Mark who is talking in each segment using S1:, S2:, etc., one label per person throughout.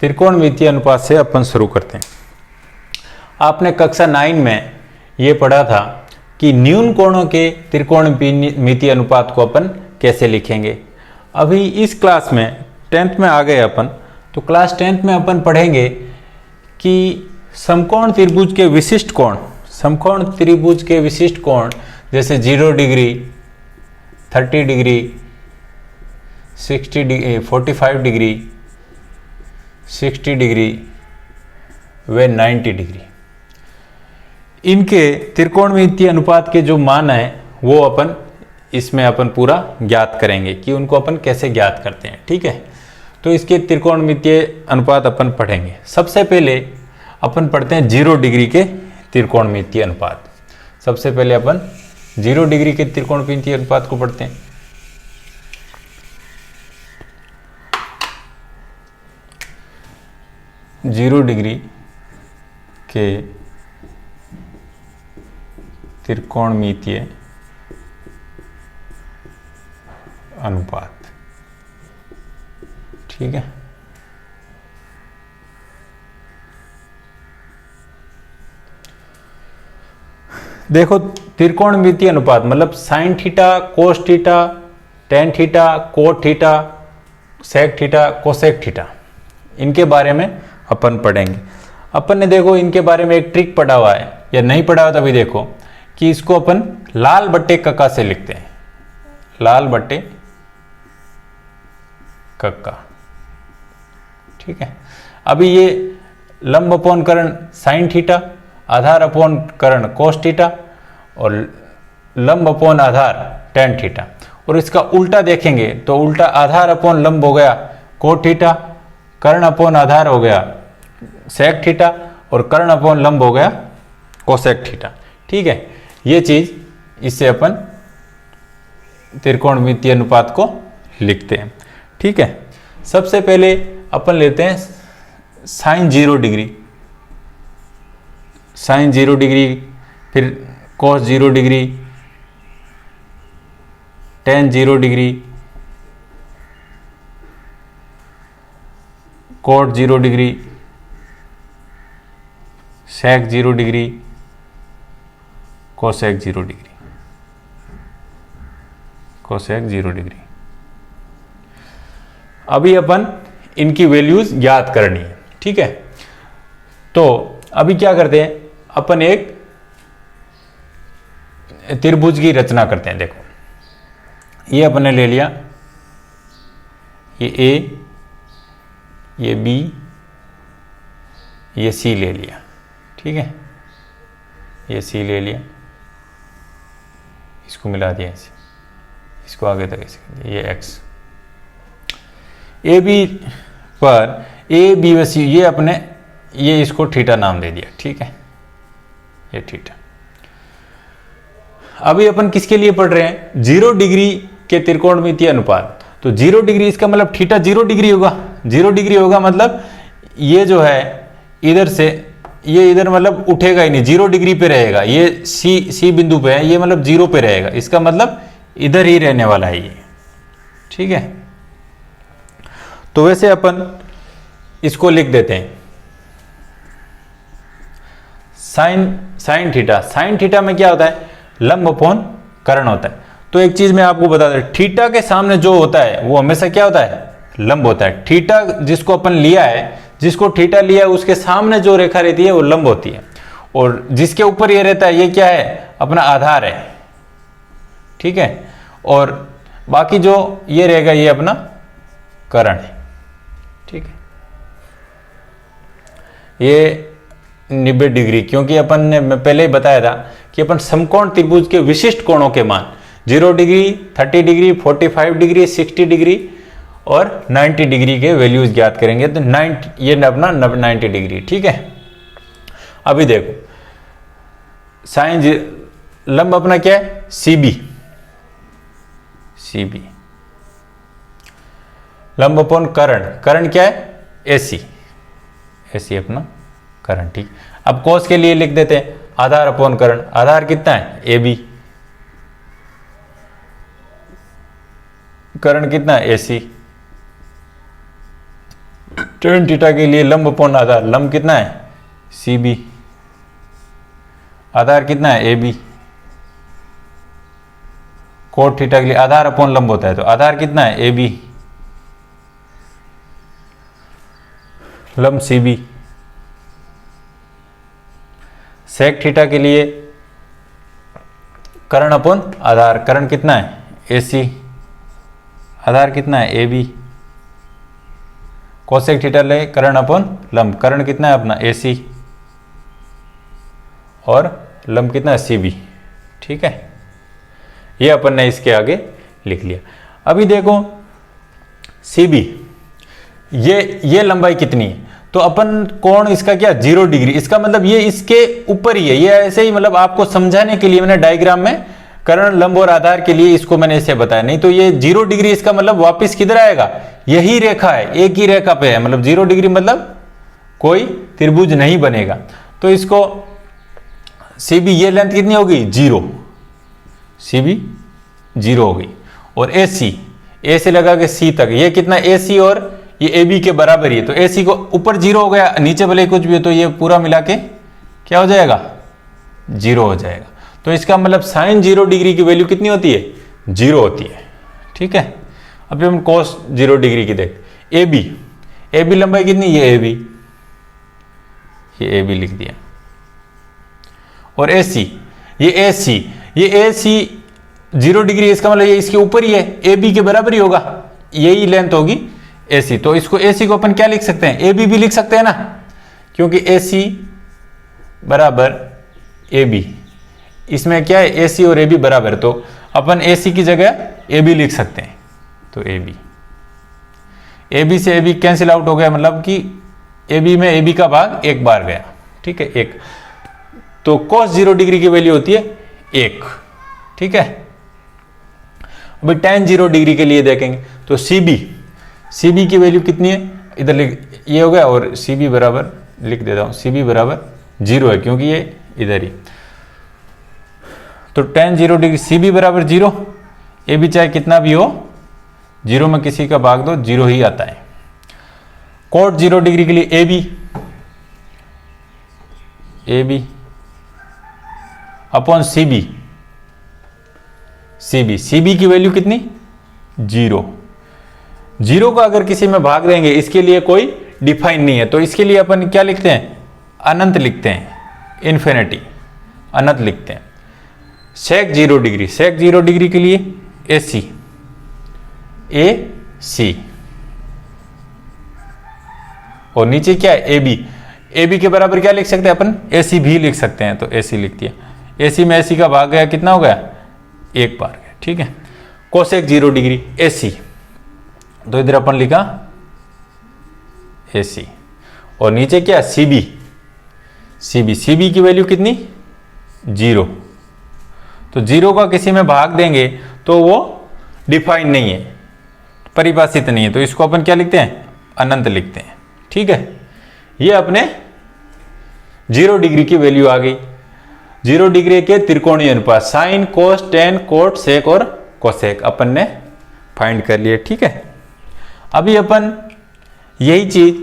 S1: त्रिकोणमितीय अनुपात से अपन शुरू करते हैं। आपने कक्षा 9 में ये पढ़ा था कि न्यून कोणों के त्रिकोणमितीय अनुपात को अपन कैसे लिखेंगे। अभी इस क्लास में 10th में आ गए अपन, तो क्लास 10th में अपन पढ़ेंगे कि समकोण त्रिभुज के विशिष्ट कोण, समकोण त्रिभुज के विशिष्ट कोण जैसे 0 degree, 30 degree, 60 degree, 45 degree, 60 degree व 90 डिग्री, इनके त्रिकोणमितीय अनुपात के जो मान है वो अपन इसमें अपन पूरा ज्ञात करेंगे कि उनको अपन कैसे ज्ञात करते हैं। ठीक है, तो इसके त्रिकोणमितीय अनुपात अपन पढ़ेंगे। सबसे पहले अपन पढ़ते हैं 0 डिग्री के त्रिकोणमितीय अनुपात। सबसे पहले अपन 0 डिग्री के त्रिकोणमितीय अनुपात को पढ़ते हैं। जीरो डिग्री के त्रिकोणमितीय अनुपात। ठीक है, देखो त्रिकोणमितीय अनुपात मतलब sine theta, cos theta, tan theta, cot theta, sec theta, cosec theta, इनके बारे में अपन पढ़ेंगे। अपन ने देखो इनके बारे में एक ट्रिक पढ़ा हुआ है या नहीं पढ़ा हुआ, तभी देखो कि इसको अपन लाल बट्टे कक्का से लिखते हैं, लाल बट्टे कक्का। ठीक है, अभी ये लंब अपोन कर्ण साइन थीटा, आधार अपोन कर्ण कोस थीटा और लंब अपोन आधार टेन थीटा, और इसका उल्टा देखेंगे तो उल्टा आधार अपोन लंब हो गया कोट थीटा, कर्ण अपोन आधार हो गया सेक थीटा और कर्ण अपोन लंब हो गया कोसेक थीटा। ठीक है, ये चीज इससे अपन त्रिकोणमितीय अनुपात को लिखते हैं। ठीक है, सबसे पहले अपन लेते हैं साइन 0 डिग्री, साइन 0 डिग्री, फिर cos 0 degree, tan 0 degree, cot 0 degree, sec 0 degree, cosec 0 degree, cosec 0 degree. अभी अपन इनकी वैल्यूज याद करनी है। ठीक है, तो अभी क्या करते हैं, अपन एक त्रिभुज की रचना करते हैं। देखो ये अपन ने ले लिया, ये ए, ये बी, ये सी ले लिया। ठीक है, ये सी ले लिया, इसको मिला दिया ऐसे, इसको आगे तक ऐसे कर दिया, ये एक्स। ए बी पर ए बी व सी, ये अपने ये इसको थीटा नाम दे दिया। ठीक है, ये थीटा। अभी अपन किसके लिए पढ़ रहे हैं, 0 डिग्री के त्रिकोणमितीय अनुपात। तो 0 डिग्री इसका मतलब थीटा 0 डिग्री होगा। 0 डिग्री होगा मतलब ये जो है इधर से ये इधर मतलब उठेगा ही नहीं, 0 डिग्री पे रहेगा। ये सी बिंदु पे है, ये मतलब 0 पे रहेगा, इसका मतलब इधर ही रहने वाला है ये। ठीक है, तो वैसे अपन इसको लिख देते हैं साइन थीटा। साइन थीटा में क्या होता है, लंब अपोन कर्ण होता है। तो एक चीज मैं आपको बता दें, थीटा के सामने जो होता है वो हमेशा क्या होता है, लंब होता है। थीटा जिसको अपन लिया है, जिसको थीटा लिया है उसके सामने जो रेखा रहती है वो लंब होती है, और जिसके ऊपर ये रहता है ये क्या है, अपना आधार है। ठीक है, और बाकी जो ये रहेगा ये अपना कर्ण है। ठीक है, ये 90 डिग्री, क्योंकि अपन ने मैं पहले ही बताया था कि अपन समकोण त्रिभुज के विशिष्ट कोणों के मान 0 डिग्री, 30 डिग्री, 45 डिग्री, 60 डिग्री और 90 डिग्री के वैल्यूज ज्ञात करेंगे। तो 90 ये अपना 90 डिग्री। ठीक है, अभी देखो साइन लंब अपना क्या है, CB, CB। लंब अपोन कर्ण, कर्ण क्या है, AC, AC अपना कर्ण। ठीक, अब कोस के लिए लिख देते हैं आधार अपोन कर्ण। आधार कितना है, AB, कर्ण कितना है, AC। tan थीटा के लिए लंब अपॉन आधार, लंब कितना है CB, आधार कितना है AB। कोट थीटा के लिए आधार अपॉन लंब होता है, तो आधार कितना है AB, लंब CB। सेक थीटा के लिए कर्ण अपॉन आधार, कर्ण कितना है AC, आधार कितना है AB। कोसेक थीटा ले कर्ण अपॉन लंब, कर्ण कितना है अपना AC और लंब कितना है CB। ठीक है, ये अपन ने इसके आगे लिख लिया। अभी देखो CB, ये लंबाई कितनी है, तो अपन कोण इसका क्या 0 डिग्री, इसका मतलब ये इसके ऊपर ही है। ये ऐसे ही मतलब आपको समझाने के लिए मैंने डायग्राम में कर्ण लंब और आधार के लिए इसको मैंने ऐसे बताया, नहीं तो ये 0 डिग्री इसका मतलब वापस किधर आएगा, यही रेखा है, एक ही रेखा पे है, मतलब 0 डिग्री मतलब कोई त्रिभुज नहीं बनेगा। तो इसको CB ये लेंथ कितनी होगी 0, CB 0 हो गई। और AC, A से लगा के C तक ये कितना AC और ये AB के बराबर ही है, तो AC को ऊपर 0 हो गया, नीचे भले कुछ भी हो, तो ये पूरा मिला के क्या हो जाएगा 0 हो जाएगा। तो इसका मतलब sin 0 डिग्री की वैल्यू कितनी होती है 0 होती है। ठीक है, अभी हम cos 0 डिग्री की देखते। AB लंबाई कितनी, ये AB लिख दिया। और AC, ये AC 0 डिग्री, इसका मतलब ये इसके ऊपर ही है, AB के बराबर ही होगा, यही लेंथ होगी AC। तो इसको AC को अपन क्या लिख सकते हैं, AB भी लिख सकते हैं ना, क्योंकि AC बराबर AB, इसमें क्या है AC और AB बराबर, तो अपन AC की जगह AB लिख सकते हैं। तो AB से AB कैंसिल आउट हो गया, मतलब कि AB में AB का भाग एक बार गया। ठीक है, एक, तो cos 0 डिग्री की वैल्यू होती है 1। ठीक है, अभी tan 0 डिग्री के लिए देखेंगे, तो CB की वैल्यू कितनी है, इधर लिख, ये हो गया, और CB बराबर लिख देता हूं, CB बराबर 0 है क्योंकि ये इधर ही। तो tan 0 डिग्री CB बराबर 0, AB चाहे कितना भी हो 0 में किसी का भाग दो 0 ही आता है। cot 0 डिग्री के लिए AB अपॉन CB की वैल्यू कितनी 0 को अगर किसी में भाग देंगे, इसके लिए कोई डिफाइन नहीं है, तो इसके लिए अपन क्या लिखते हैं अनंत लिखते हैं, इन्फिनिटी अनंत लिखते हैं। सेक 0 डिग्री के लिए AC और नीचे क्या है AB के बराबर क्या लिख सकते हैं अपन AC भी लिख सकते हैं, तो AC लिख दिया। AC में AC का भाग गया, कितना हो गया एक बार गया। ठीक है, कोसेक 0 डिग्री AC, तो इधर अपन लिखा AC और नीचे क्या CB की वैल्यू कितनी 0, तो 0 का किसी में भाग देंगे तो वो डिफाइन नहीं है, परिभाषित नहीं है, तो इसको अपन क्या लिखते हैं अनंत लिखते हैं। ठीक है, ये अपने 0 डिग्री की वैल्यू आ गई। 0 डिग्री के त्रिकोणीय अनुपात साइन, कोस, टेन, कोट, सेक और कोसेक अपन ने फाइंड कर लिए। ठीक है, अभी अपन यही चीज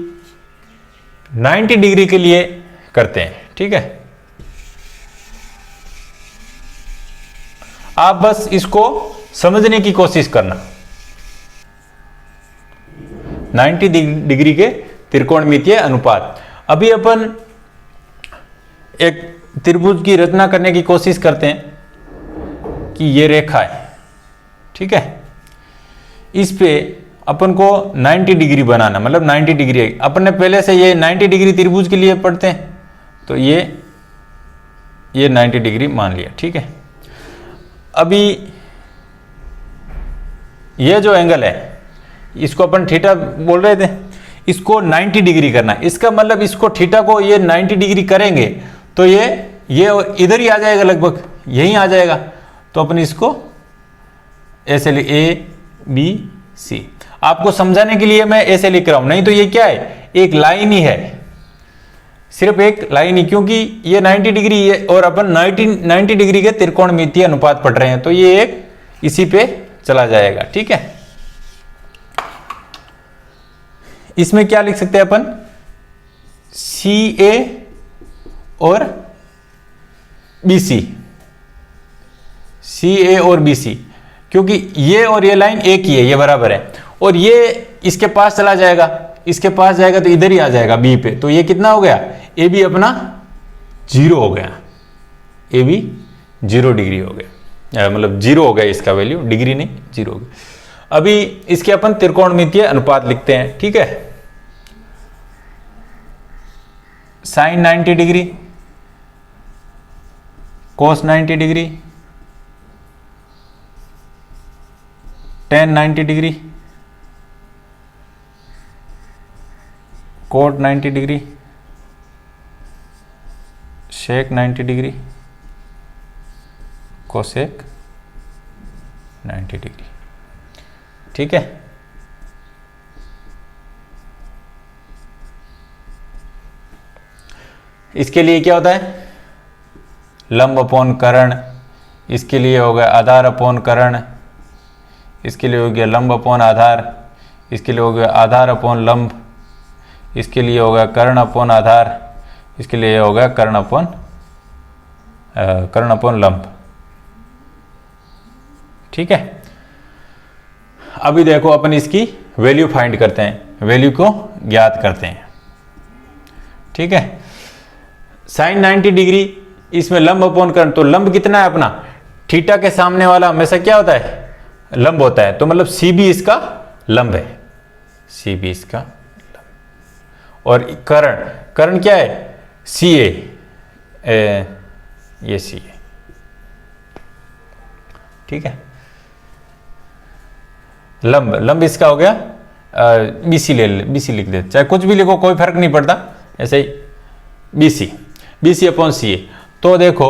S1: 90 डिग्री के लिए करते हैं। ठीक है, आप बस इसको समझने की कोशिश करना। 90 डिग्री के त्रिकोणमितीय अनुपात, अभी अपन एक त्रिभुज की रचना करने की कोशिश करते हैं कि ये रेखा है। ठीक है, इस पे अपन को 90 डिग्री बनाना, मतलब 90 डिग्री है। अपन ने पहले से ये 90 डिग्री त्रिभुज के लिए पढ़ते हैं, तो ये 90 डिग्री मान लिया। ठीक है, अभी ये जो एंगल है इसको अपन थीटा बोल रहे थे, इसको 90 डिग्री करना है। इसका मतलब इसको थीटा को ये 90 डिग्री करेंगे तो ये इधर ही आ जाएगा, लगभग यहीं आ जाएगा। तो अपन इसको ऐसे ABC, आपको समझाने के लिए मैं ऐसे लिख रहा हूं, नहीं तो ये क्या है एक लाइन ही है, सिर्फ एक लाइन ही, क्योंकि ये 90 डिग्री है और अपन 90 डिग्री के त्रिकोणमितीय अनुपात पढ़ रहे हैं, तो ये एक इसी पे चला जाएगा। ठीक है, इसमें क्या लिख सकते हैं अपन, सी ए और बी सी, सी ए और बी सी, क्योंकि ये और ये लाइन एक ही है, ये बराबर है, और ये इसके पास चला जाएगा, इसके पास जाएगा तो इधर ही आ जाएगा बी पे, तो ये कितना हो गया, ए बी अपना 0 हो गया, ए बी 0 डिग्री हो गया, मतलब 0 हो गया इसका वैल्यू, डिग्री नहीं 0 हो गया। अभी इसके अपन त्रिकोणमितीय अनुपात लिखते हैं, ठीक है। Sine 90 degree, cos 90 degree, tan 90 degree, cot 90 degree, sec 90 degree, cosec 90 degree, ठीक है। इसके लिए क्या होता है, लंब अपोन कर्ण, इसके लिए हो गया आधार अपोन कर्ण, इसके लिए हो गया लंब अपोन आधार, इसके लिए हो गया आधार अपोन लंब, इसके लिए हो गया कर्ण अपोन आधार, इसके लिए हो गया कर्ण अपोन लंब, ठीक है। अभी देखो अपन इसकी वैल्यू फाइंड करते हैं, वैल्यू को ज्ञात करते हैं, ठीक है। साइन 90 डिग्री, इसमें लंब अपोन कर्ण, तो लंब कितना है अपना, थीटा के सामने वाला हमेशा क्या होता है, लंब होता है, तो मतलब सी बी इसका लंब है, सी बी इसका लंब। और कर्ण क्या है, सी ए, ये सी ए, ठीक है। लंब इसका हो गया बीसी, बीसी लिख दे, चाहे कुछ भी लिखो कोई फर्क नहीं पड़ता, ऐसे ही बीसी अपॉन सी ए। तो देखो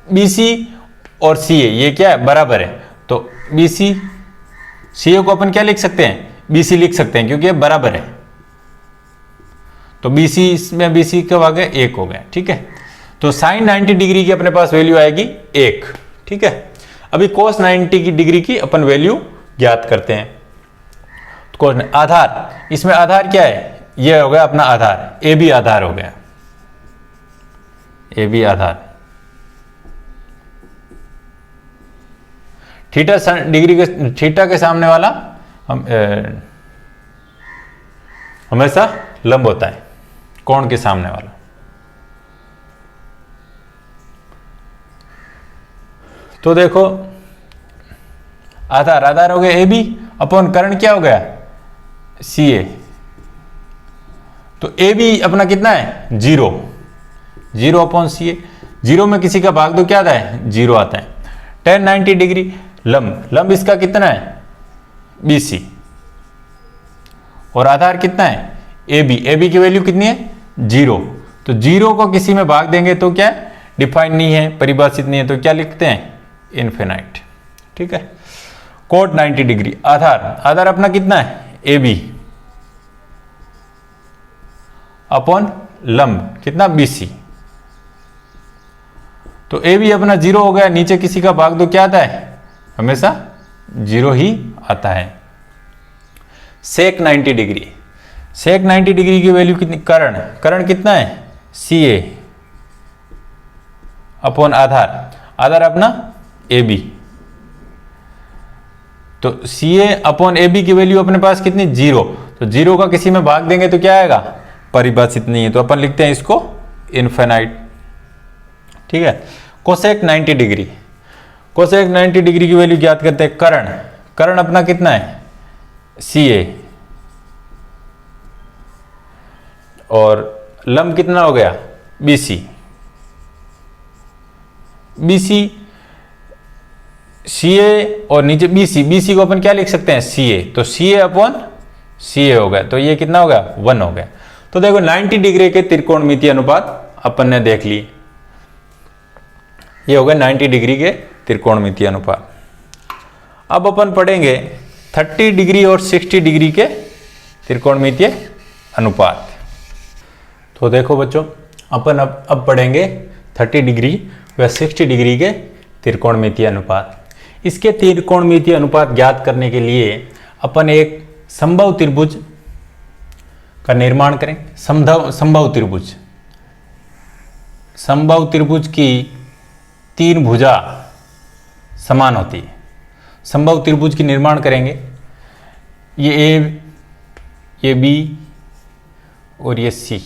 S1: बीसी और सी ए ये क्या है, बराबर है, तो बीसी सी ए को अपन क्या लिख सकते हैं, बीसी लिख सकते हैं, क्योंकि ये बराबर है, तो बीसी इसमें बीसी कब आ गया, 1 हो गया, ठीक है। तो साइन 90 डिग्री की अपने पास वैल्यू आएगी 1, ठीक है। अभी कोस 90 डिग्री की अपन वैल्यू ज्ञात करते हैं। तो आधार, इसमें आधार क्या है, ये हो गया अपना आधार, ए बी आधार हो गया, ए बी आधार। थीटा डिग्री के, थीटा के सामने वाला हमेशा लंब होता है, कोण के सामने वाला। तो देखो आधार हो गया ए बी अपॉन कर्ण क्या हो गया, सी ए। तो ए बी अपना कितना है, 0 अपॉन सी ए, 0 में किसी का भाग दो क्या आता है, 0 आता है। टेन 90 डिग्री, लंब इसका कितना है, BC, और आधार कितना है, AB की वैल्यू कितनी है, 0। तो 0 को किसी में भाग देंगे तो क्या डिफाइन नहीं है, परिभाषित नहीं है, तो क्या लिखते हैं, इनफिनाइट, ठीक है। कोट 90 डिग्री, आधार अपना कितना है, AB अपॉन लंब कितना, BC। तो AB अपना 0 हो गया, नीचे किसी का भाग दो क्या आता है, हमेशा 0 ही आता है। सेक 90 डिग्री, सेक 90 डिग्री की वैल्यू कितनी, कर्ण कितना है, CA अपॉन आधार अपना AB। तो CA अपॉन AB की वैल्यू अपने पास कितनी, 0। तो 0 का किसी में भाग देंगे तो क्या आएगा, परिभाषित नहीं है, तो अपन लिखते हैं इसको इनफिनाइट, ठीक है। कोसेक 90 डिग्री, कोसेक 90 डिग्री की वैल्यू ज्ञात करते हैं, कर्ण अपना कितना है, CA, और लंब कितना हो गया, BC CA और नीचे BC को अपन क्या लिख सकते हैं, CA। तो CA अपॉन CA हो गया, तो ये कितना हो गया, 1 हो गया। तो देखो 90 डिग्री के त्रिकोणमितीय अनुपात अपन ने देख लिए, ये हो गया 90 डिग्री के त्रिकोणमितीय अनुपात। अब अपन पढ़ेंगे 30 डिग्री और 60 डिग्री के त्रिकोणमितीय अनुपात। तो देखो बच्चों, अपन अब पढ़ेंगे 30 डिग्री व 60 डिग्री के त्रिकोणमितीय अनुपात। इसके त्रिकोणमितीय अनुपात ज्ञात करने के लिए अपन एक समबाहु त्रिभुज का निर्माण करें। समबाहु त्रिभुज, समबाहु त्रिभुज की तीन भुजा समान होती है। समबाहु त्रिभुज की निर्माण करेंगे, ये ए, ये बी और ये सी।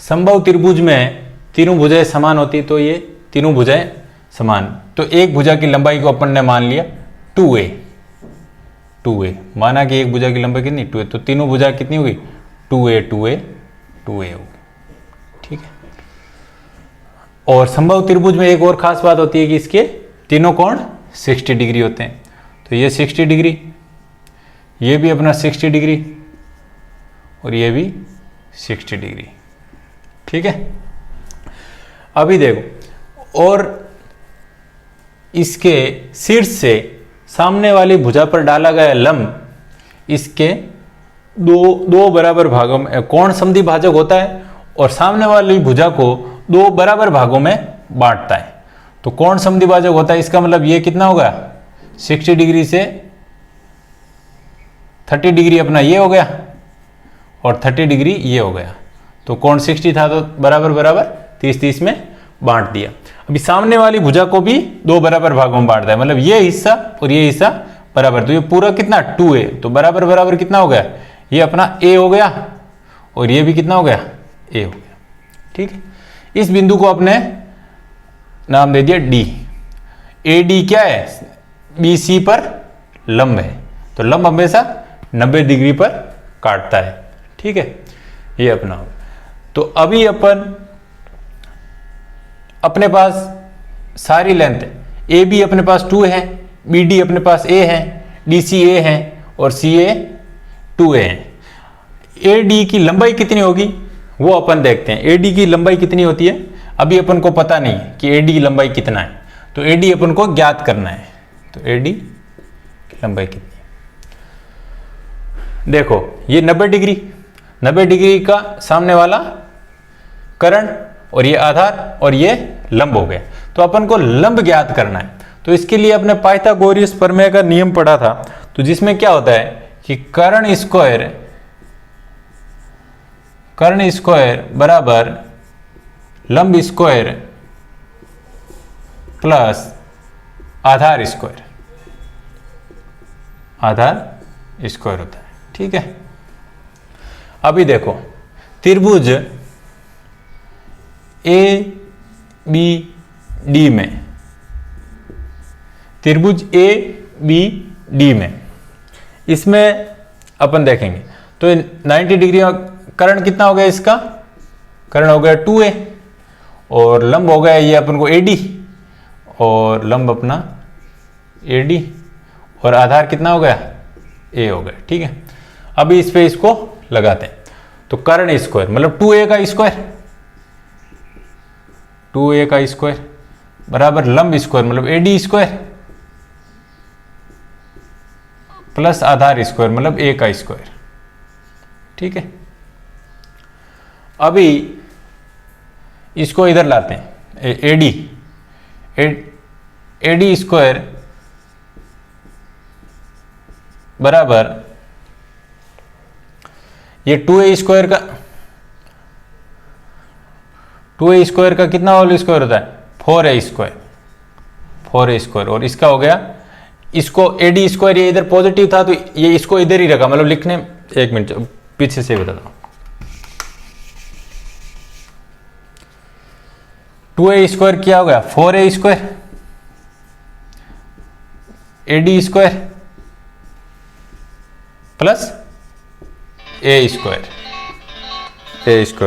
S1: समबाहु त्रिभुज में तीनों भुजाएं समान होती, तो ये तीनों भुजाएं समान। तो एक भुजा की लंबाई को अपन ने मान लिया 2a, 2a माना कि एक भुजा की लंबाई कितनी 2a, तो तीनों भुजा कितनी होगी 2a 2a 2a होगी, ठीक है। और समबाहु त्रिभुज में एक और खास बात होती है कि इसके तीनों कोण 60 डिग्री होते हैं। तो ये 60 डिग्री, ये भी अपना 60 डिग्री और ये भी 60 डिग्री, ठीक है। अभी देखो, और इसके शीर्ष से सामने वाली भुजा पर डाला गया लंब इसके दो बराबर भागों में, कोण समद्वि भाजक होता है और सामने वाली भुजा को दो बराबर भागों में बांटता है। तो कोण समद्वि भाजक होता है, इसका मतलब ये कितना होगा 60 डिग्री से 30 डिग्री अपना ये हो गया और 30 डिग्री ये हो गया। तो कोण 60 था तो बराबर बराबर 30-30 में बांट दिया। अभी सामने वाली भुजा को भी दो बराबर भागों में बांटता है, मतलब ये हिस्सा और ये हिस्सा बराबर। तो ये पूरा कितना 2a, तो बराबर बराबर कितना हो गया, ये अपना a हो गया और ये भी कितना हो गया a हो गया, ठीक है। इस बिंदु को अपने नाम दे दिया d। AD क्या है, BC पर लंब है, तो लंब हमेशा 90 डिग्री पर काटता है, ठीक है। ये अपना हो। तो अभी अपन अपने पास सारी लेंथ है, AB अपने पास 2 है, BD अपने पास A है, DC A है और CA 2A है। AD की लंबाई कितनी होगी वो अपन देखते हैं। AD की लंबाई कितनी होती है अभी अपन को पता नहीं कि AD की लंबाई कितना है, तो AD अपन को ज्ञात करना है। तो AD की लंबाई कितनी है, देखो ये 90 डिग्री, 90 डिग्री का सामने वाला कर्ण और ये आधार और ये लंब हो गया। तो अपन को लंब ज्ञात करना है, तो इसके लिए अपने पाइथागोरस प्रमेय का नियम पढ़ा था, तो जिसमें क्या होता है कि कर्ण स्क्वायर बराबर लंब स्क्वायर प्लस आधार स्क्वायर होता है, ठीक है। अभी देखो त्रिभुज ABD में, त्रिभुज ABD में इसमें अपन देखेंगे तो 90 डिग्री कर्ण कितना हो गया, इसका कर्ण हो गया 2a और लंब हो गया ये अपन को AD और लंब अपना AD और आधार कितना हो गया A हो गया, ठीक है। अभी इस पे इसको लगाते हैं, तो कर्ण स्क्वायर मतलब 2a का स्क्वायर, 2a का स्क्वायर बराबर लंब स्क्वायर मतलब AD स्क्वायर प्लस आधार स्क्वायर मतलब a का स्क्वायर, ठीक है। अभी इसको इधर लाते हैं, AD स्क्वायर बराबर ये 2a स्क्वायर का कितना होल स्क्वायर होता है 4a स्क्वायर और इसका हो गया, इसको AD स्क्वायर ये इधर पॉजिटिव था तो ये इसको इधर ही रखा, मतलब लिखने, एक मिनट पीछे से बताता हूं। 2a स्क्वायर क्या हो गया 4a square, AD square plus a square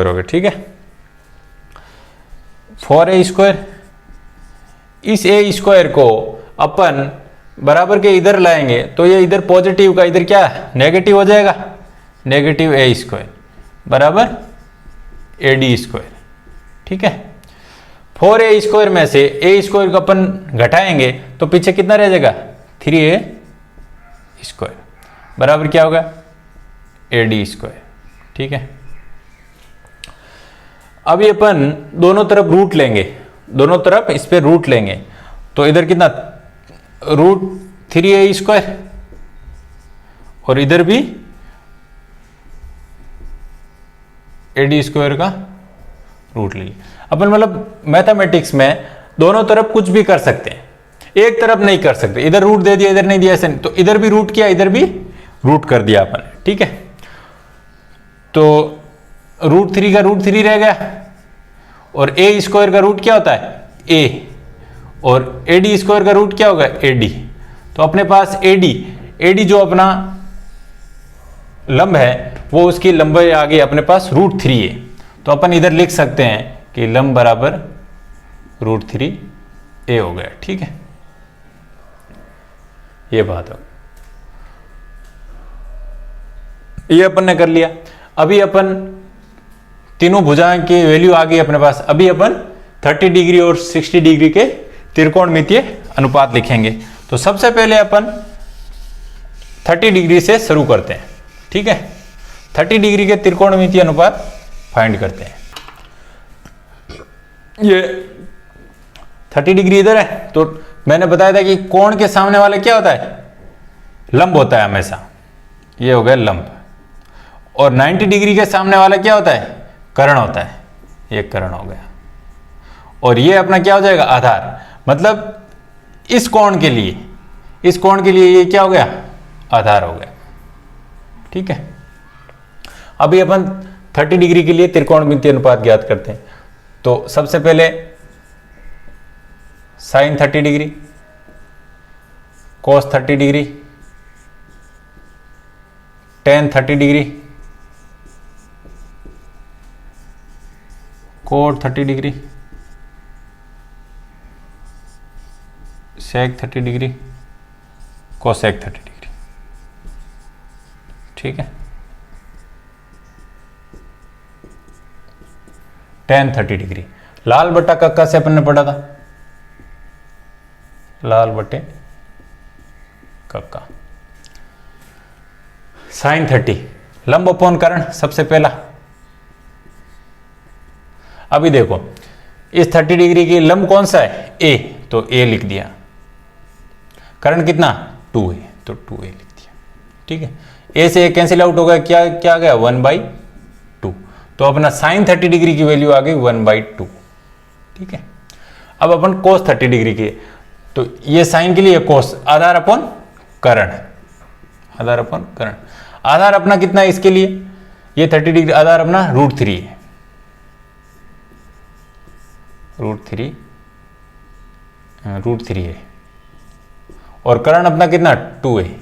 S1: हो गया, ठीक है। 4a स्क्वायर, इस a स्क्वायर को अपन बराबर के इधर लाएंगे तो ये इधर पॉजिटिव का इधर क्या नेगेटिव हो जाएगा, नेगेटिव a स्क्वायर बराबर AD स्क्वायर, ठीक है। 4a स्क्वायर में से a स्क्वायर को अपन घटाएंगे तो पीछे कितना रह जाएगा 3a स्क्वायर बराबर क्या होगा AD स्क्वायर, ठीक है। अभी अपन दोनों तरफ रूट लेंगे, दोनों तरफ इस पे रूट लेंगे तो इधर कितना रूट 3a स्क्वायर और इधर भी AD स्क्वायर का रूट ले लिया अपन। मतलब मैथमेटिक्स में दोनों तरफ कुछ भी कर सकते हैं, एक तरफ नहीं कर सकते। इधर रूट दे दिया, इधर नहीं दिया, ऐसे नहीं। तो इधर भी रूट किया, इधर भी रूट कर दिया अपन, ठीक है। तो √3 का √3 रह गया, और a स्क्वायर का रूट क्या होता है a, और AD स्क्वायर का रूट क्या होगा AD। तो अपने पास AD जो अपना लंब है वो उसकी लंबाई आ गई अपने पास √3 है। तो अपन इधर लिख सकते हैं कि लंब बराबर √3a हो गया, ठीक है। ये बात हो, ये अपन ने कर लिया। अभी अपन तीनों भुजाएं की वैल्यू आ गई अपने पास। अभी अपन 30 डिग्री और 60 डिग्री के त्रिकोणमितीय अनुपात लिखेंगे। तो सबसे पहले अपन 30 डिग्री से शुरू करते हैं, ठीक है। 30 डिग्री के त्रिकोणमितीय अनुपात फाइंड करते हैं। ये 30 डिग्री इधर है, तो मैंने बताया था कि कोण के सामने वाले क्या होता है, लंब होता है हमेशा। ये हो गया लंब। और 90 डिग्री के सामने वाला क्या होता है, कर्ण होता है। ये कर्ण हो गया। और ये अपना क्या हो जाएगा, आधार। मतलब इस कोण के लिए ये क्या हो गया, आधार हो गया, ठीक है। अभी अपन 30 डिग्री के लिए त्रिकोणमितीय अनुपात ज्ञात करते हैं। तो सबसे पहले sine 30 degree, cos 30 degree, tan 30 degree, cot 30 degree, sec 30 degree, cosec 30 degree, ठीक है। Ten 30 degree. लाल बट्टा कक्का से अपन ने पढ़ा था, लाल बटे कक्का। साइन 30, लंब अपॉन कर्ण सबसे पहला। अभी देखो इस 30 डिग्री की लंब कौन सा है, a, तो a लिख दिया। कर्ण कितना 2 है, तो 2a लिख दिया, ठीक है। a से a कैंसिल आउट हो गया, क्या गया 1/2। तो अपना साइन 30 डिग्री की वैल्यू आ गई 1/2, ठीक है। अब अपन कोस 30 डिग्री की, तो ये साइन के लिए कोस, आधार अपॉन कर्ण, आधार अपॉन कर्ण। आधार अपना कितना है इसके लिए, ये 30 डिग्री, आधार अपना √3 है, √3 है। और कर्ण अपना कितना 2 है।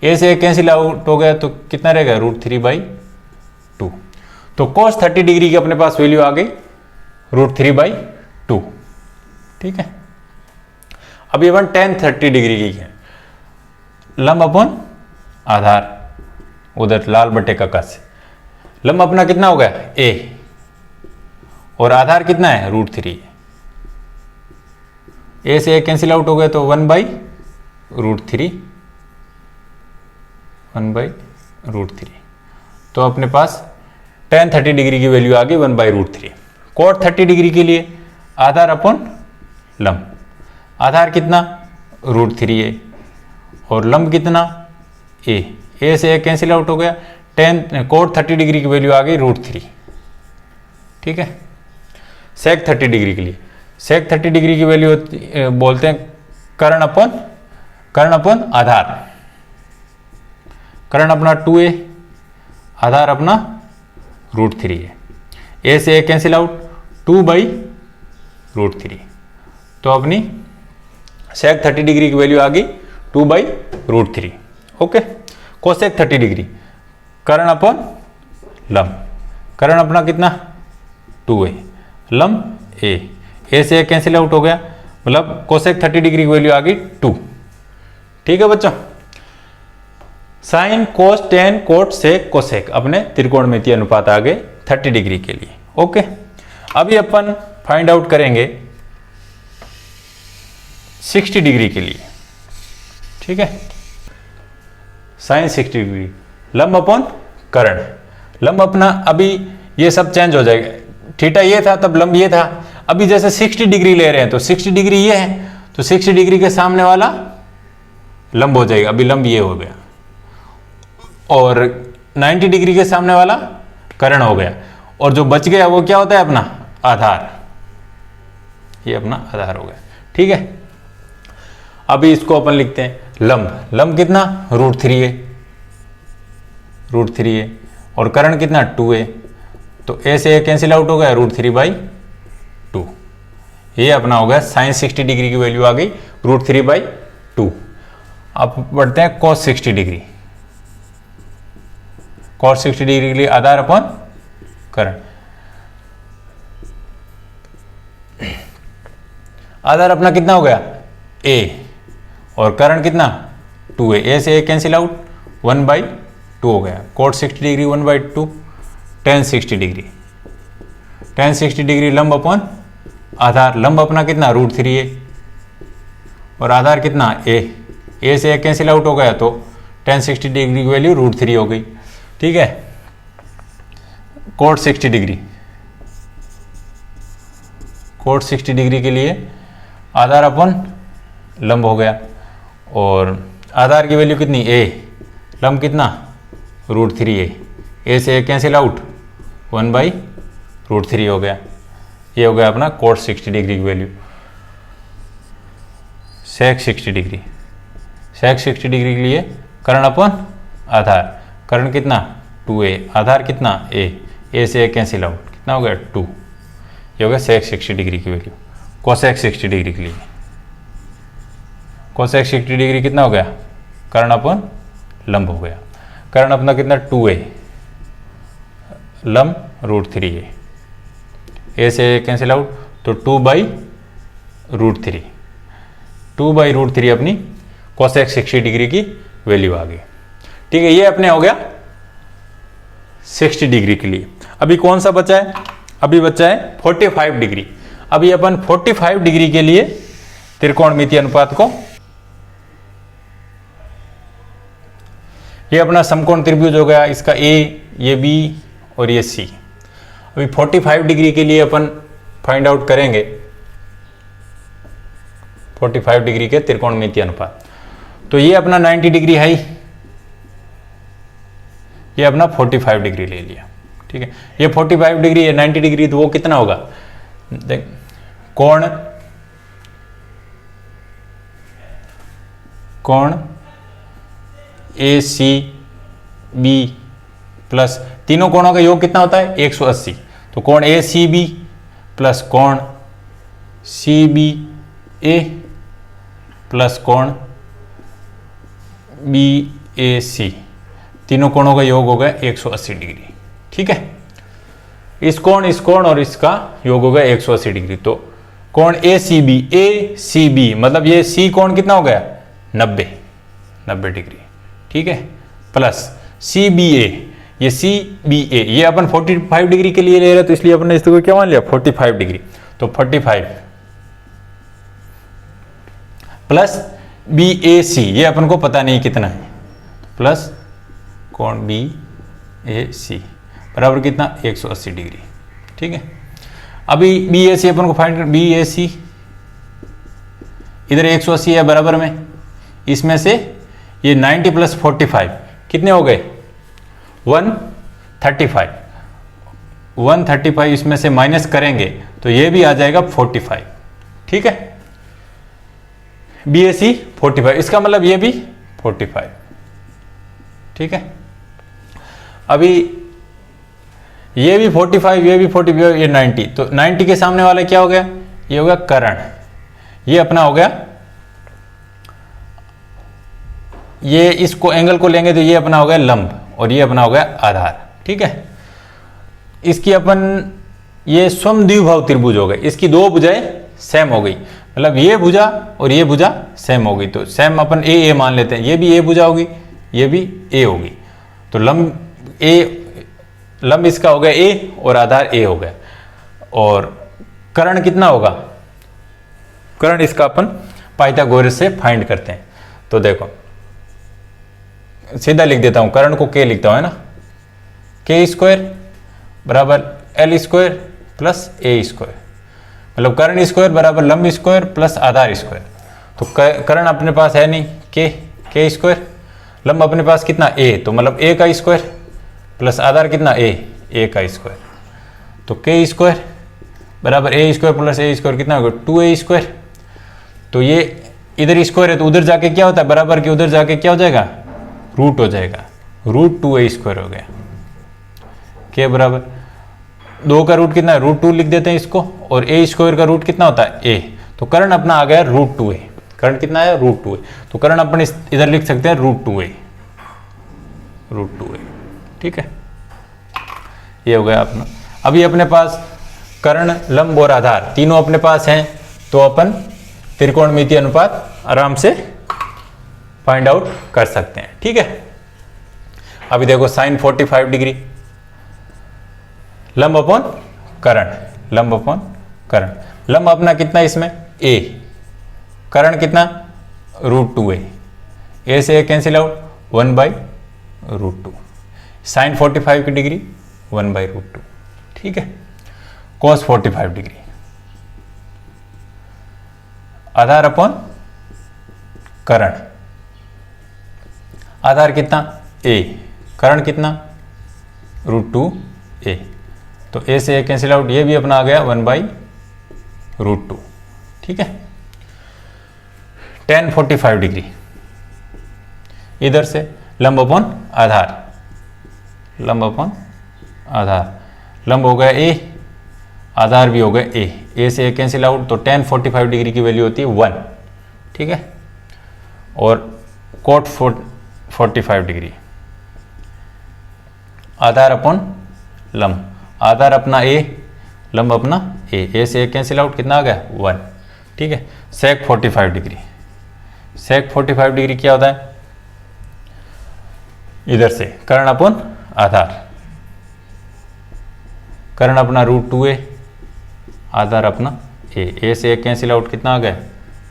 S1: ए से कैंसिल आउट हो गया, तो कितना रहेगा √3/2। तो cos 30 डिग्री की अपने पास वैल्यू आ गई √3/2, ठीक है। अभी अपन tan 30 डिग्री की है, लंब अपॉन आधार, उधर लाल बटे कक्का से। लंब अपना कितना हो गया a, और आधार कितना है √3। a से a कैंसिल आउट हो गया, तो 1/√3, 1/√3। तो अपने पास tan 30 डिग्री की वैल्यू आ गई 1/√3। cot 30 डिग्री के लिए आधार अपॉन लंब, आधार कितना √3 है, और लंब कितना a से a कैंसिल आउट हो गया। cot 30 डिग्री की वैल्यू आ गई √3, ठीक है। sec 30 डिग्री के लिए, sec 30 डिग्री की वैल्यू बोलते हैं कर्ण अपॉन आधार। कर्ण अपना 2a, आधार अपना √3 है। a से a कैंसिल आउट, 2/√3। तो अपनी sec 30 डिग्री की वैल्यू आ गई 2/√3, ओके। cosec 30 डिग्री, कर्ण अपॉन लंब, कर्ण अपना कितना 2a, लंब a से a कैंसिल आउट हो गया, मतलब cosec 30 डिग्री की वैल्यू आ गई 2, ठीक है बच्चों। साइन, कोस, टेन, कोट, सेक, कोसेक अपने त्रिकोणमितीय अनुपात आ गए 30 डिग्री के लिए, ओके। अभी अपन फाइंड आउट करेंगे 60 डिग्री के लिए, ठीक है। साइन 60 डिग्री, लंब अपॉन कर्ण। लंब अपना अभी ये सब चेंज हो जाएगा, थीटा ये था तब लंब ये था। अभी जैसे 60 डिग्री ले रहे हैं, तो 60 डिग्री ये है, तो 60 डिग्री के सामने वाला लंब हो जाएगा। अभी लंब ये हो गया, और 90 डिग्री के सामने वाला करण हो गया, और जो बच गया वो क्या होता है अपना आधार, ये अपना आधार हो गया। ठीक है, अभी इसको अपन लिखते हैं लंब। लंब कितना √3a, √3a, और करण कितना 2a, तो a से a कैंसिल आउट हो गया, √3/2। ये अपना हो गया sin 60 डिग्री की वैल्यू आ गई √3/2। अब बढ़ते हैं cos 60 डिग्री। cos 60 डिग्री के लिए आधार अपॉन करण। आधार अपना कितना हो गया a, और करण कितना 2a, a से a कैंसिल आउट 1/2 हो गया। cos 60 degree 1/2, tan 60 degree, tan 60 degree लंब अपॉन आधार। लंब अपना कितना √3a, और आधार कितना a से a कैंसिल आउट हो गया, तो tan 60 डिग्री की वैल्यू √3 हो गई। ठीक है, cos 60 डिग्री, cos 60 डिग्री के लिए आधार अपॉन लंब हो गया, और आधार की वैल्यू कितनी a, लंब कितना √3a, a से a कैंसिल आउट 1/√3 हो गया। ये हो गया अपना cos 60 डिग्री की value. sec 60 degree, sec 60 degree के लिए करण अपॉन आधार। करण कितना 2a, आधार कितना a से a कैंसिल आउट, कितना हो गया 2। ये हो गया sec 60 डिग्री की वैल्यू। cosec 60 डिग्री के लिए, cosec 60 डिग्री कितना हो गया, करण अपॉन लंब हो गया। करण अपना कितना 2a, लंब √3a, a से a कैंसिल आउट, तो 2/√3, 2/√3 अपनी cosec 60 डिग्री की वैल्यू आ गई। ठीक है, ये अपने हो गया 60 डिग्री के लिए। अभी कौन सा बचा है, अभी बचा है 45 डिग्री। अभी अपन 45 डिग्री के लिए त्रिकोणमितीय अनुपात को, ये अपना समकोण त्रिभुज हो गया, इसका a, ये b और ये c। अभी 45 डिग्री के लिए अपन फाइंड आउट करेंगे 45 डिग्री के त्रिकोणमितीय अनुपात। तो ये अपना 90 डिग्री है, ये अपना 45 डिग्री ले लिया। ठीक है, ये 45 डिग्री, ये 90 डिग्री, तो वो कितना होगा, देख कोण ACB प्लस तीनों कोणों का योग कितना होता है 180, तो कोण ACB प्लस कोण CBA प्लस कोण BAC, तीनों कोणों का योग होगा 180 डिग्री। ठीक है, इस कोण और इसका योग होगा 180 डिग्री। तो कोण ACB मतलब ये C कोण कितना हो गया 90 डिग्री। ठीक है, प्लस CBA, ये CBA, ये अपन 45 डिग्री के लिए ले रहे, तो इसलिए अपन ने इसको क्या मान लिया 45 डिग्री। तो 45 प्लस BAC, ये अपन को पता नहीं कितना है, प्लस कोण BAC बराबर कितना 180 डिग्री। ठीक है, अभी BAC अपन को फाइंड कर, BAC इधर 180 है बराबर में, इसमें से ये 90 प्लस 45 कितने हो गए 135 इसमें से माइनस करेंगे तो ये भी आ जाएगा 45। ठीक है, BAC 45, इसका मतलब ये भी 45। ठीक है, अभी ये भी 45, ये भी 45, ये 90, तो 90 के सामने वाला क्या हो गया, ये हो गया करण, ये अपना हो गया, ये इसको एंगल को लेंगे तो ये अपना हो गया लंब, और ये अपना हो गया आधार। ठीक है, इसकी अपन ये समद्विबाहु त्रिभुज हो गए, इसकी दो भुजाएं सेम हो गई, मतलब ये भुजा और ये भुजा सेम हो गई, तो सेम अपन ए मान लेते हैं, ये भी ए भुजा होगी, ये भी ए होगी, तो लंब इसका हो गया ए और आधार ए हो गया। और कर्ण कितना होगा, कर्ण इसका अपन पाइथागोरस से फाइंड करते हैं। तो देखो सीधा लिख देता हूं, कर्ण को के लिखता हूं, है ना, के स्क्वायर बराबर एल स्क्वायर प्लस ए स्क्वायर, मतलब कर्ण स्क्वायर बराबर लंब स्क्वायर प्लस आधार स्क्वायर। तो कर्ण अपने पास है नहीं, के स्क्वायर, लंब अपने पास कितना ए, तो मतलब ए का स्क्वायर प्लस आधार कितना ए ए का स्क्वायर, तो के स्क्वायर बराबर ए स्क्वायर प्लस ए स्क्वायर कितना होगा 2a²। तो ये इधर स्क्वायर है तो उधर जाके क्या होता है, बराबर के उधर जाके क्या हो जाएगा, रूट हो जाएगा, √2a² हो गया। के बराबर 2 का रूट कितना है, √2 लिख देते हैं इसको, और a² का रूट कितना होता है a, तो कर्ण अपना आ गया √2a। कर्ण कितना है √2a, तो कर्ण अपन इधर लिख सकते हैं √2a। ठीक है, ये हो गया अपना। अभी अपने पास कर्ण, लंब और आधार तीनों अपने पास हैं, तो अपन त्रिकोणमितीय अनुपात आराम से फाइंड आउट कर सकते हैं। ठीक है, अभी देखो sin 45 डिग्री लंब अपॉन कर्ण, लंब अपॉन कर्ण। लंब अपना कितना इसमें a, कर्ण कितना √2a, a से a कैंसिल आउट 1/√2। sin 45 की डिग्री 1/√2। ठीक है, cos 45 डिग्री आधार अपॉन कर्ण, आधार कितना a, कर्ण कितना √2a, तो a से a कैंसिल आउट, ये भी अपना आ गया 1/√2। ठीक है, tan 45 डिग्री इधर से लंब अपॉन आधार, लंब अपॉन आधार, लंब हो गया a, आधार भी हो गया a से a कैंसिल आउट, तो tan 45 डिग्री की वैल्यू होती है 1। ठीक है, और cot 45 डिग्री आधार अपॉन लंब, आधार अपना a, लंब अपना a से a कैंसिल आउट कितना आ गया 1। ठीक है, sec 45 डिग्री, sec 45 डिग्री क्या होता है, इधर से कर्ण अपॉन आधार, कर्ण अपना √2a, आधार अपना a से a कैंसिल आउट कितना आ गया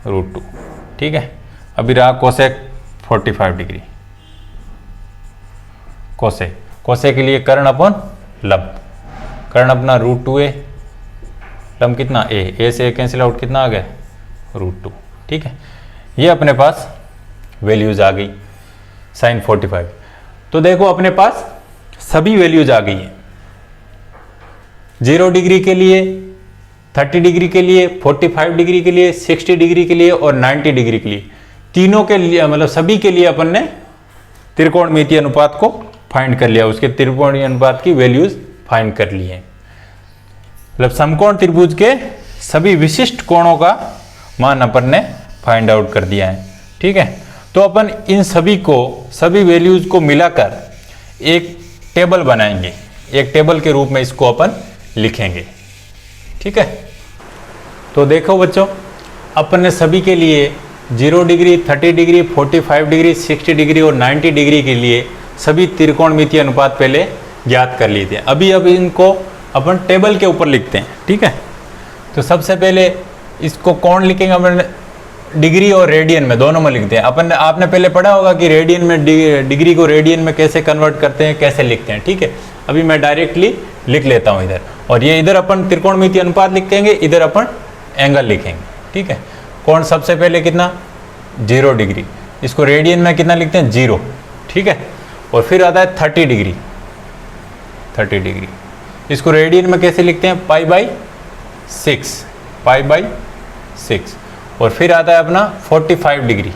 S1: √2। ठीक है, अभी रहा कोसेक 45 डिग्री, कोसेक, कोसेक के लिए कर्ण अपॉन लंब, कर्ण अपना √2a, लंब कितना a से a कैंसिल आउट कितना आ गया √2। ठीक है, ये अपने पास वैल्यूज आ गई sin 45। तो देखो अपने पास सभी वैल्यूज आ गई हैं, 0 डिग्री के लिए, 30 डिग्री के लिए, 45 डिग्री के लिए, 60 डिग्री के लिए और 90 डिग्री के लिए, तीनों के लिए मतलब सभी के लिए अपन ने त्रिकोणमितीय अनुपात को फाइंड कर लिया, उसके त्रिकोणीय अनुपात की वैल्यूज फाइंड कर ली हैं। मतलब समकोण त्रिभुज के सभी विशिष्ट कोणों का मान अपन ने फाइंड आउट कर दिया है। ठीक है, तो अपन इन सभी को, सभी वैल्यूज को मिलाकर एक टेबल बनाएंगे, एक टेबल के रूप में इसको अपन लिखेंगे। ठीक है, तो देखो बच्चों, अपन ने सभी के लिए 0 डिग्री, 30 डिग्री, 45 डिग्री, 60 डिग्री और 90 डिग्री के लिए सभी त्रिकोणमितीय अनुपात पहले ज्ञात कर लिए थे। अभी इनको अपन टेबल के ऊपर लिखते हैं। ठीक है, तो सबसे पहले इसको कौन लिखेंगे, अपन डिग्री और रेडियन में दोनों में लिखते हैं। अपन आपने पहले पढ़ा होगा कि रेडियन में डिग्री को रेडियन में कैसे कन्वर्ट करते हैं, कैसे लिखते हैं। ठीक है, अभी मैं डायरेक्टली लिख लेता हूँ इधर, और ये इधर अपन त्रिकोणमितीय अनुपात लिखेंगे, इधर अपन एंगल लिखेंगे। ठीक है, कौन सबसे पहले कितना 0 डिग्री, इसको रेडियन में कितना लिखते हैं 0। ठीक है, और फिर आता है 30 डिग्री, 30 डिग्री इसको रेडियन में कैसे लिखते हैं π/6, π/6। और फिर आता है अपना 45 डिग्री,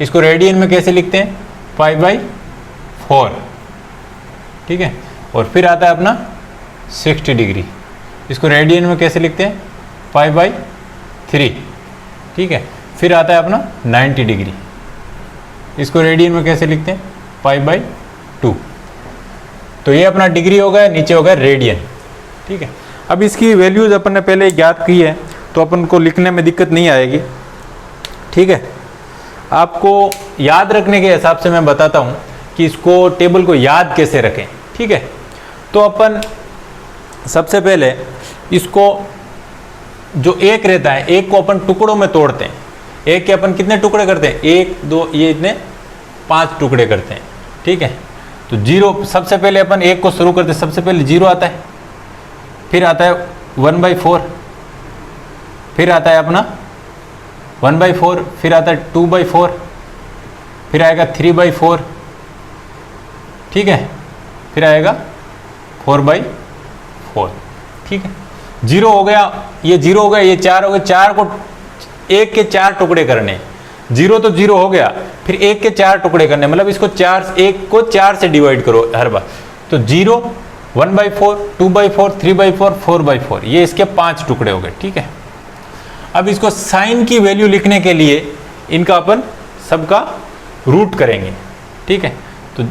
S1: इसको रेडियन में कैसे लिखते हैं π/4। ठीक है, और फिर आता है अपना 60 डिग्री, इसको रेडियन में कैसे लिखते हैं π/3। ठीक है, फिर आता है अपना 90 डिग्री, इसको रेडियन में कैसे लिखते हैं π/2। तो ये अपना डिग्री हो गया, नीचे हो गया रेडियन। ठीक है, अब इसकी वैल्यूज अपन ने पहले ज्ञात की है, तो अपन को लिखने में दिक्कत नहीं आएगी। ठीक है, आपको याद रखने के हिसाब से मैं बताता हूँ कि इसको टेबल को याद कैसे रखें। ठीक है, तो अपन सबसे पहले इसको जो एक रहता है, एक को अपन टुकड़ों में तोड़ते हैं। एक के अपन कितने टुकड़े करते हैं, 1 2 ये इतने 5 टुकड़े करते हैं। ठीक है, तो 0 सबसे पहले अपन एक को शुरू करते हैं, सबसे पहले 0 आता है, फिर आता है 1/4, फिर आता है अपना 1/4, फिर आता है 2/4, फिर आएगा 3/4। ठीक है, फिर आएगा 4/4, ठीक है। 0 हो गया, ये 0 हो गया, ये 4 हो गया, 4 को 1 के 4 टुकड़े करने, 0 तो 0 हो गया, फिर 1 के 4 टुकड़े करने, मतलब इसको 1 को 4 से डिवाइड करो हर बार, तो 0, 1/4, 2/4, 3/4, 4/4, ये इसके 5 टुकड़े हो गए, ठीक है। अब इसको साइन की वैल्यू लिखने के लिए इनका अपन सबका रूट करेंगे, ठीक है। तो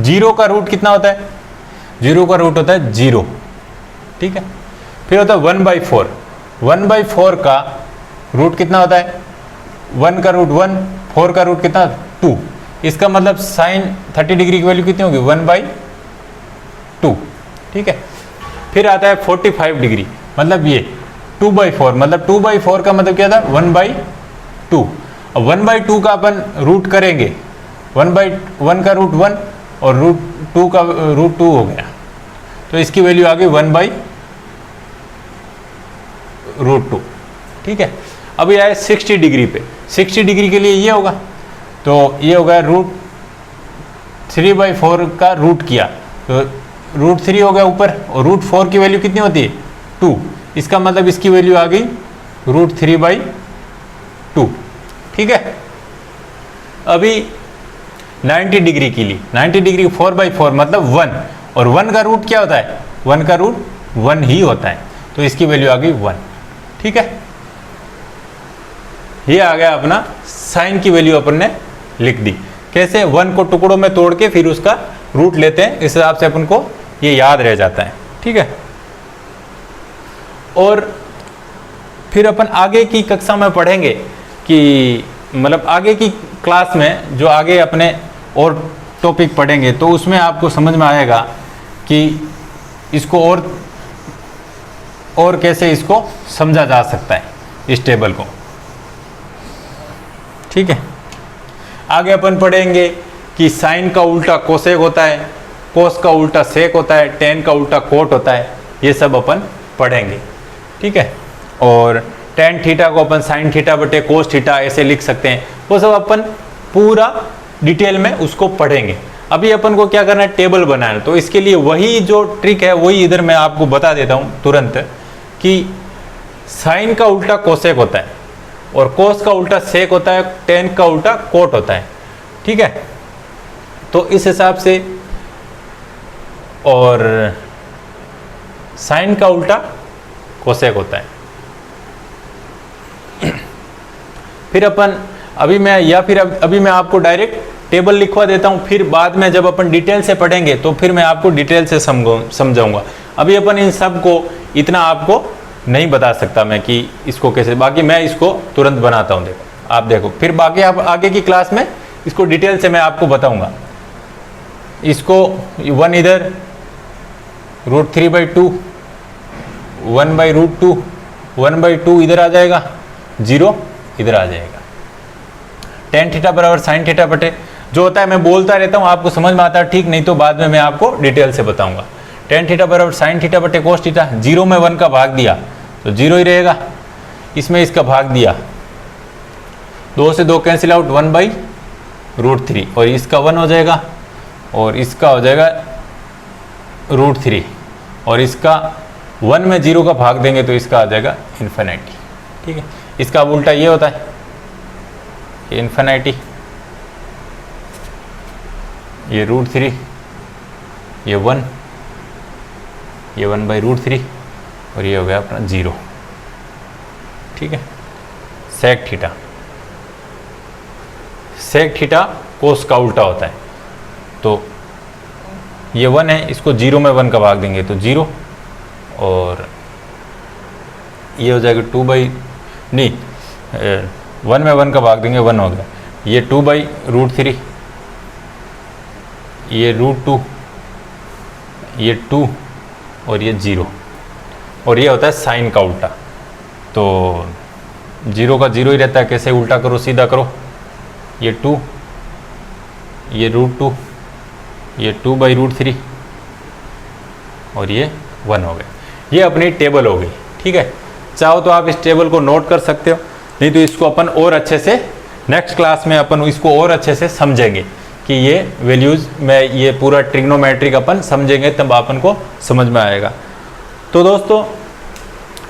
S1: 0 का रूट कितना होता है? 0 का रूट होता है 0, ठीक है। फिर होता है 1/4, 1/4 का रूट कितना होता है? 1 का रूट 1, 4 का रूट कितना? 2। इसका मतलब साइन 30 डिग्री की वैल्यू कितनी होगी? 1/2, ठीक है। फिर आता है 45 डिग्री, मतलब ये 2/4, मतलब 2/4 का मतलब क्या था? 1/2। अब 1/2 का अपन रूट करेंगे, 1 का रूट 1 और रूट 2 का रूट 2 हो गया, तो इसकी वैल्यू आ गई 1/√2, ठीक है। अब ये आए 60 डिग्री पे, 60 डिग्री के लिए ये होगा, तो ये होगा √3/4 का रूट किया, तो √3 हो गया ऊपर, और √4 की वैल्यू कितनी होती है? 2। इसका मतलब इसकी वैल्यू आ गई √3/2, ठीक है। अभी 90 डिग्री के लिए, 90 डिग्री 4/4 मतलब 1, और 1 का रूट क्या होता है? 1 का रूट 1 ही होता है, तो इसकी वैल्यू आ गई 1, ठीक है। ये आ गया अपना साइन की वैल्यू अपन ने लिख दी। कैसे? 1 को टुकड़ों में तोड़ के फिर उसका रूट लेते हैं, इस हिसाब से अपन को ये याद रह जाता है, ठीक है। और फिर अपन आगे की कक्षा में पढ़ेंगे कि मतलब आगे की क्लास में जो आगे अपने और टॉपिक पढ़ेंगे, तो उसमें आपको समझ में आएगा कि इसको और कैसे इसको समझा जा सकता है, इस टेबल को, ठीक है। आगे अपन पढ़ेंगे कि साइन का उल्टा कोसेक होता है, कोस का उल्टा सेक होता है, टेन का उल्टा कोट होता है, ये सब अपन पढ़ेंगे, ठीक है। और टेन थीटा को अपन साइन थीटा बटे कोस थीटा ऐसे लिख सकते हैं, वो सब अपन पूरा डिटेल में उसको पढ़ेंगे। अभी अपन को क्या करना है? टेबल बनाना। तो इसके लिए वही जो ट्रिक है वही इधर मैं आपको बता देता हूँ तुरंत, कि साइन का उल्टा कोसेक होता है, और कोस का उल्टा सेक होता है, टेन का उल्टा कोट होता है, ठीक है। तो इस हिसाब से, और साइन का उल्टा कोसेक होता है। फिर अपन अभी मैं आपको डायरेक्ट टेबल लिखवा देता हूं, फिर बाद में जब अपन डिटेल से पढ़ेंगे तो फिर मैं आपको डिटेल से समझाऊंगा। अभी अपन इन सब को इतना आपको नहीं बता सकता मैं कि इसको कैसे, बाकी मैं इसको तुरंत बनाता हूं, देखो आप देखो, फिर बाकी आप आगे की क्लास में इसको डिटेल से मैं आपको बताऊंगा। इसको 1 इधर, √3/2, 1/√2, 1/2 इधर आ जाएगा, 0 इधर आ जाएगा। टेन थीटा बराबर साइन थीटा बटे, जो होता है मैं बोलता रहता हूँ, आपको समझ में आता है ठीक, नहीं तो बाद में मैं आपको डिटेल से बताऊंगा। टेन थीटा बराबर साइन थीटा बटे कोस थीटा, 0 में 1 का भाग दिया तो 0 ही रहेगा, इसमें इसका भाग दिया, 2 से 2 कैंसिल आउट, 1/√3, और इसका 1 हो जाएगा, और इसका हो जाएगा √3, और इसका 1 में 0 का भाग देंगे तो इसका आ जाएगा इन्फिनिटी, ठीक है। इसका उल्टा ये होता है, इन्फिनिटी, ये √3, ये 1, ये 1/√3, और ये हो गया अपना 0, ठीक है। Sec theta, sec theta cos का उल्टा होता है, तो ये 1 है, इसको 0 में 1 का भाग देंगे तो 0, और ये हो जाएगा 1 में 1 का भाग देंगे 1 हो गया, ये 2/√3, ये √2, ये 2, और ये 0, और ये होता है साइन का उल्टा। तो 0 का 0 ही रहता है, कैसे उल्टा करो, सीधा करो, ये 2, ये √2, ये 2/√3, और ये 1 हो गया। ये अपनी टेबल हो गई, ठीक है। चाहो तो आप इस टेबल को नोट कर सकते हो, नहीं तो इसको अपन और अच्छे से नेक्स्ट क्लास में अपन इसको और अच्छे से समझेंगे कि ये वैल्यूज़ में ये पूरा ट्रिग्नोमेट्रिक अपन समझेंगे तब अपन को समझ में आएगा। तो दोस्तों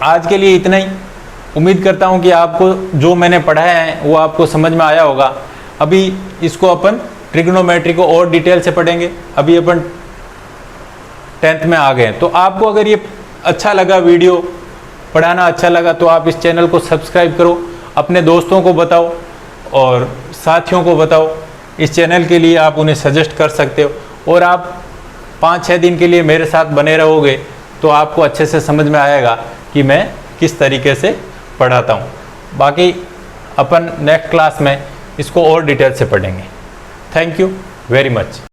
S1: आज के लिए इतना ही। उम्मीद करता हूँ कि आपको जो मैंने पढ़ाया है वो आपको समझ में आया होगा। अभी इसको अपन ट्रिग्नोमेट्री को और डिटेल से पढ़ेंगे। अभी अपन 10th में आ गए हैं। तो आपको अगर ये अच्छा लगा, वीडियो पढ़ाना अच्छा लगा, तो आप इस चैनल को सब्सक्राइब करो, अपने दोस्तों को बताओ और साथियों को बताओ। इस चैनल के लिए आप उन्हें सजेस्ट कर सकते हो। और आप 5-6 दिन के लिए मेरे साथ बने रहोगे तो आपको अच्छे से समझ में आएगा कि मैं किस तरीके से पढ़ाता हूँ। बाकी अपन नेक्स्ट क्लास में इसको और डिटेल से पढ़ेंगे। Thank you very much.